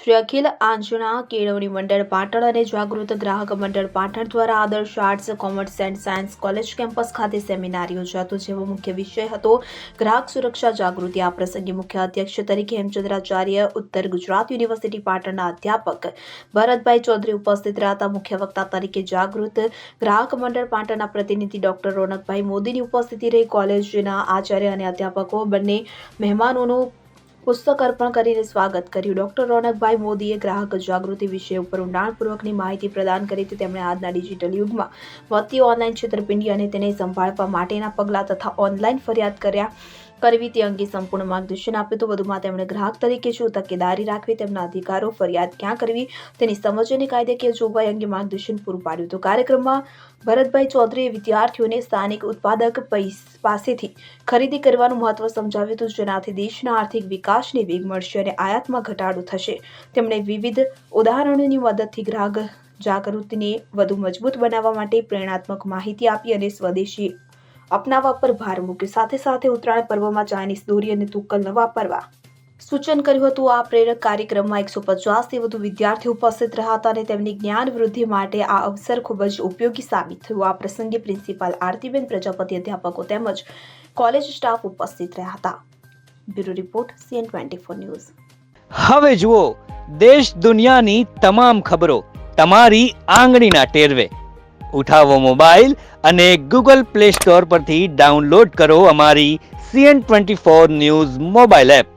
શ્રી અખિલ આંજણા કેળવણી મંડળ પાટણ અને જાગૃત ગ્રાહક મંડળ પાટણ દ્વારા આદર્શ arts commerce and science college campus ખાતે સેમિનાર યોજાતો, જેવો મુખ્ય વિષય હતો ગ્રાહક સુરક્ષા જાગૃતિ। આ પ્રસંગે મુખ્ય અધ્યક્ષ તરીકે હેમચંદ્રાચાર્ય ઉત્તર ગુજરાત યુનિવર્સિટી પાટણના અધ્યાપક ભરતભાઈ ચૌધરી ઉપસ્થિત રહ્યા હતા। મુખ્ય વક્તા તરીકે જાગૃત ગ્રાહક મંડળ પાટણના પ્રતિનિધિ ડોક્ટર રોનકભાઈ મોદીની ઉપસ્થિતિ રહી। કોલેજના આચાર્ય અને અધ્યાપકો બંને મહેમાનોનું પુસ્તક અર્પણ કરીને સ્વાગત કર્યું। ડોક્ટર રોનકભાઈ મોદીએ ગ્રાહક જાગૃતિ વિષય ઉપર ઊંડાણપૂર્વકની માહિતી પ્રદાન કરી હતી। તેમણે આજના ડિજિટલ યુગમાં વધતી ઓનલાઈન છેતરપિંડી અને તેને સંભાળવા માટેના પગલાં તથા ઓનલાઈન ફરિયાદ કરવી તે અંગે સંપૂર્ણ માર્ગદર્શન આપ્યું હતું। વધુમાં તેમણે ગ્રાહક તરીકે શું તકેદારી રાખવી, તેમના અધિકારો, ફરિયાદ ક્યાં કરવી તેની સમજ અને કાયદાકીય જોગવાઈ અંગે માર્ગદર્શન પૂરું પાડ્યું હતું। કાર્યક્રમમાં ભરતભાઈ ચૌધરીએ વિદ્યાર્થીઓને સ્થાનિક ઉત્પાદક પાસેથી ખરીદી કરવાનું મહત્વ સમજાવ્યું હતું, જેનાથી દેશના આર્થિક વિકાસને વેગ મળશે અને આયાતમાં ઘટાડો થશે। તેમણે વિવિધ ઉદાહરણોની મદદથી ગ્રાહક જાગૃતિને વધુ મજબૂત બનાવવા માટે પ્રેરણાત્મક માહિતી આપી અને સ્વદેશી અપનાવવા પર ભાર મૂક્યો। સાથે સાથે ઉત્તરાયણ પર્વમાં ચાઇનીઝ દોરી અને તુક્કલ ન વાપરવા સૂચન કર્યું હતું। આ પ્રેરક કાર્યક્રમમાં 150થી વધુ વિદ્યાર્થીઓ ઉપસ્થિત રહ્યા હતા અને તેમની જ્ઞાન વૃદ્ધિ માટે આ અવસર ખૂબ જ ઉપયોગી સાબિત થયો। આ પ્રસંગે પ્રિન્સિપાલ આરતીબેન પ્રજાપતિ, અધ્યાપકો તેમજ કોલેજ સ્ટાફ ઉપસ્થિત રહ્યા હતા। Bureau report CN24 news. હવે જુઓ દેશ દુનિયાની તમામ ખબરો તમારી આંગળીના ટેરવે। ઉઠાવો મોબાઈલ અને ગૂગલ પ્લે સ્ટોર પરથી ડાઉનલોડ કરો અમારી CN24 ન્યૂઝ મોબાઈલ એપ।